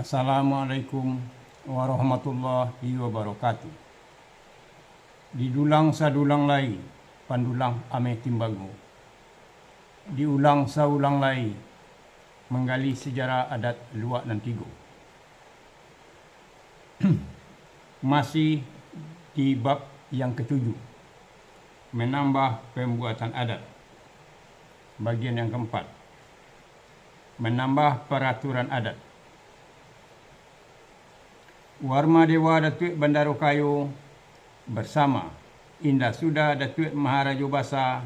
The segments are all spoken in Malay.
Assalamualaikum warahmatullahi wabarakatuh. Didulang sadulang lai, pandulang ame timbangu. Diulang saulang lai, menggali sejarah adat luak dan tigo. Masih di bab yang ketujuh, menambah pembuatan adat. Bagian yang keempat, menambah peraturan adat. Warma Dewa Datuk Bandaro Kayu bersama Indah Sudah Datuk Maharaja Basa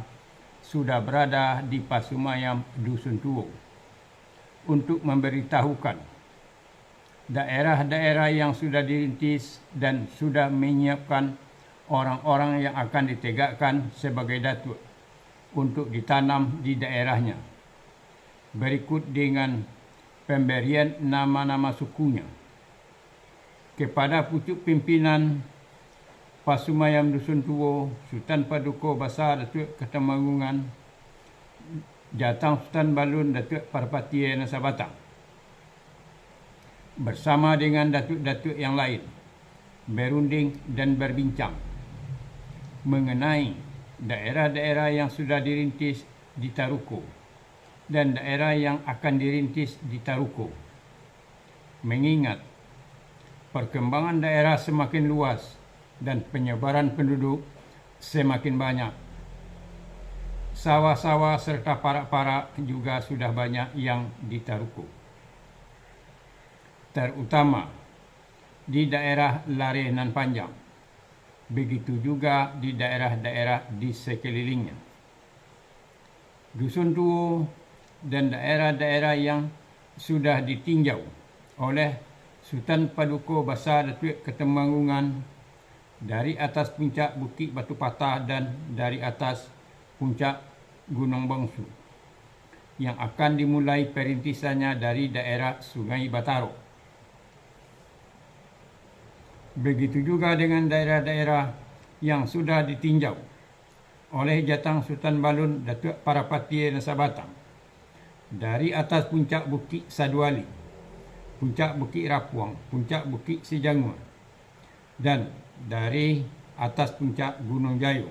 sudah berada di Pasumayam Dusun Tuo untuk memberitahukan daerah-daerah yang sudah dirintis dan sudah menyiapkan orang-orang yang akan ditegakkan sebagai datuk untuk ditanam di daerahnya. Berikut dengan pemberian nama-nama sukunya. Kepada pucuk pimpinan Pasumayam Dusun Tuo, Sultan Paduka Basa Datuk Ketemanggungan, Jatang Sultan Balun Datuk Parapati Nasabatang, bersama dengan datuk-datuk yang lain, berunding dan berbincang mengenai daerah-daerah yang sudah dirintis di Taruko dan daerah yang akan dirintis di Taruko. Mengingat perkembangan daerah semakin luas dan penyebaran penduduk semakin banyak. Sawah-sawah serta parak-parak juga sudah banyak yang di Taruko. Terutama di daerah Lare Nan Panjang. Begitu juga di daerah-daerah di sekelilingnya. Dusun Tuo dan daerah-daerah yang sudah ditinjau oleh Sultan Paduka Basa Datuk Ketemanggungan dari atas puncak Bukit Batu Patah dan dari atas puncak Gunung Bangsu yang akan dimulai perintisannya dari daerah Sungai Bataro. Begitu juga dengan daerah-daerah yang sudah ditinjau oleh Jatang Sultan Balun Datuk Parapati Nasabatang dari atas puncak Bukit Saduali, puncak Bukit Rapuang, puncak Bukit Sejangun, dan dari atas puncak Gunung Jayo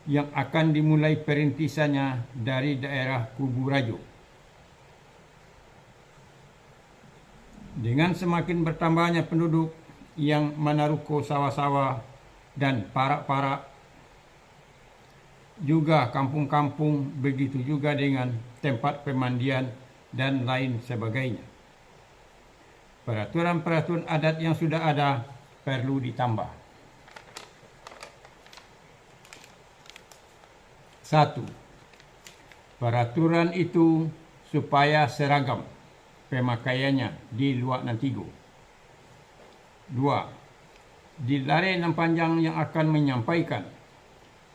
yang akan dimulai perintisannya dari daerah Kubu Rajo. Dengan semakin bertambahnya penduduk yang menaruko sawah-sawah dan parak-parak, juga kampung-kampung, begitu juga dengan tempat pemandian dan lain sebagainya. Peraturan-peraturan adat yang sudah ada perlu ditambah. 1. Peraturan itu supaya seragam pemakaiannya di luar Nantigo. 2. Di Lare Nan Panjang yang akan menyampaikan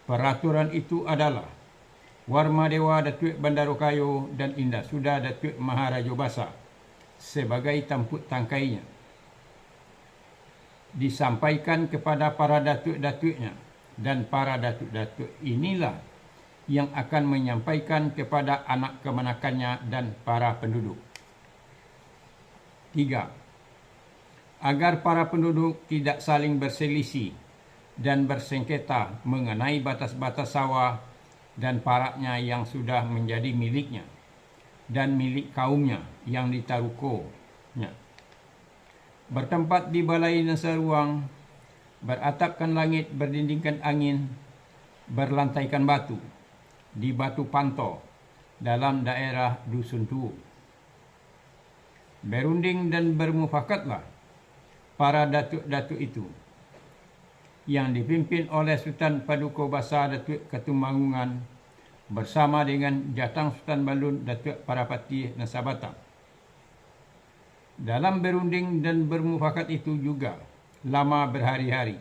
peraturan itu adalah Warma Dewa Datuk Bandaro Kayu dan Indah Sudah Datuk Maharaja Basa sebagai tampuk tangkainya. Disampaikan kepada para datuk-datuknya, dan para datuk-datuk inilah yang akan menyampaikan kepada anak kemanakannya dan para penduduk. 3. Agar para penduduk tidak saling berselisih dan bersengketa mengenai batas-batas sawah dan paraknya yang sudah menjadi miliknya dan milik kaumnya yang ditarukonya. Bertempat di balai nasa ruang, beratapkan langit, berdindingkan angin, berlantaikan batu, di batu panto dalam daerah Dusun Tuo. Berunding dan bermufakatlah para datuk-datuk itu yang dipimpin oleh Sultan Paduka Basa Datuk Ketemanggungan bersama dengan Jatang Sultan Balun Datuk Parapati Nasabatang. Dalam berunding dan bermufakat itu juga lama berhari-hari.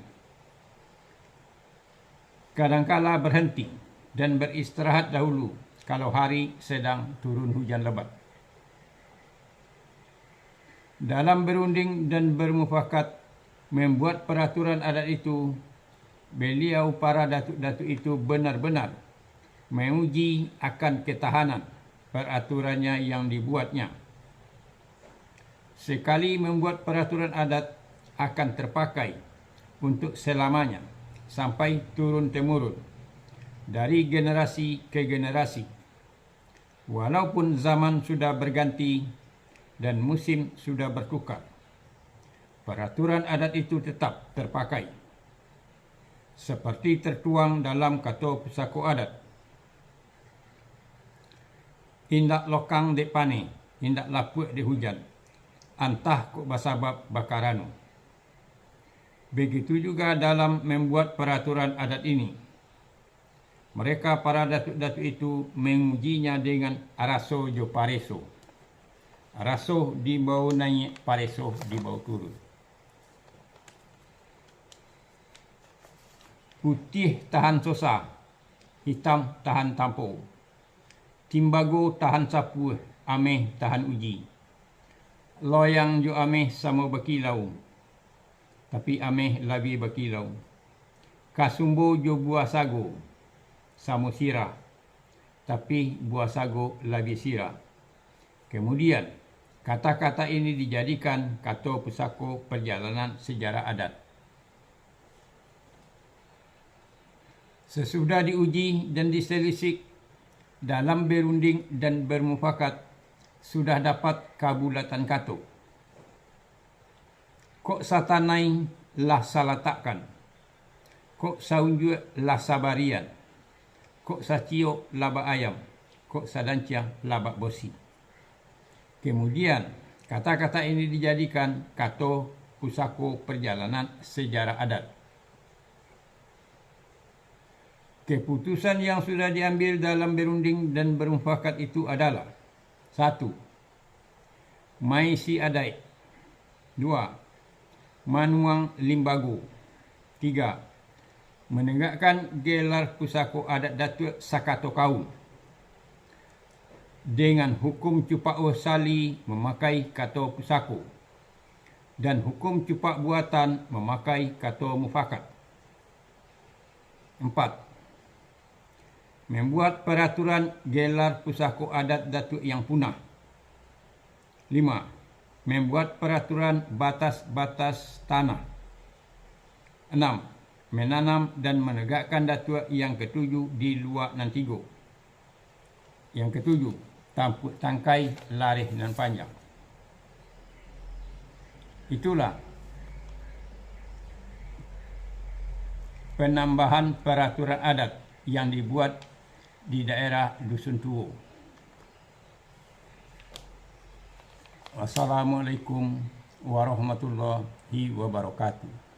Kadangkala berhenti dan beristirahat dahulu kalau hari sedang turun hujan lebat. Dalam berunding dan bermufakat membuat peraturan adat itu, beliau para datuk-datuk itu benar-benar menguji akan ketahanan peraturannya yang dibuatnya. sekali membuat peraturan adat akan terpakai untuk selamanya sampai turun-temurun dari generasi ke generasi. Walaupun zaman sudah berganti dan musim sudah bertukar, peraturan adat itu tetap terpakai. Seperti tertuang dalam Kato Pusako Adat. Indak lokang dek pane, indak lapuk dek hujan, antah kok basabab bakaranu. Begitu juga dalam membuat peraturan adat ini. Mereka para datuk-datuk itu mengujinya dengan araso jo pareso. Araso di bawah naik, pareso di bawah turun. Putih tahan sosa, hitam tahan tampo. Timbago tahan sapu, ameh tahan uji. Loyang jo ameh sama berkilau, tapi ameh lebih berkilau. Kasumbo jo buah sago, sama sirah, tapi buah sago lebih sirah. Kemudian, kata-kata ini dijadikan Kato Pusako Perjalanan Sejarah Adat. Sesudah diuji dan diselisik dalam berunding dan bermufakat, sudah dapat kabulatan Kato. Kok satanai lah salatakan, kok saunju lah sabarian, kok sacio laba ayam, kok sadancia laba bosi. Kemudian, kata-kata ini dijadikan Kato Pusako Perjalanan Sejarah Adat. Keputusan yang sudah diambil dalam berunding dan bermufakat itu adalah: 1. Maisi adai. 2. Manuang limbago. 3. Menegakkan gelar pusako adat Datuk Sakato Kaum dengan hukum cupak sali memakai Kato Pusako dan hukum cupak buatan memakai Kato Mufakat. 4. Membuat peraturan gelar pusako adat Datuk yang punah. 5. Membuat peraturan batas-batas tanah. 6. Menanam dan menegakkan Datuk yang ketujuh di luar Nantigo. Yang ketujuh, tampuk tangkai, larih dan panjang. Itulah penambahan peraturan adat yang dibuat di daerah Dusun Tuo. Wassalamualaikum warahmatullahi wabarakatuh.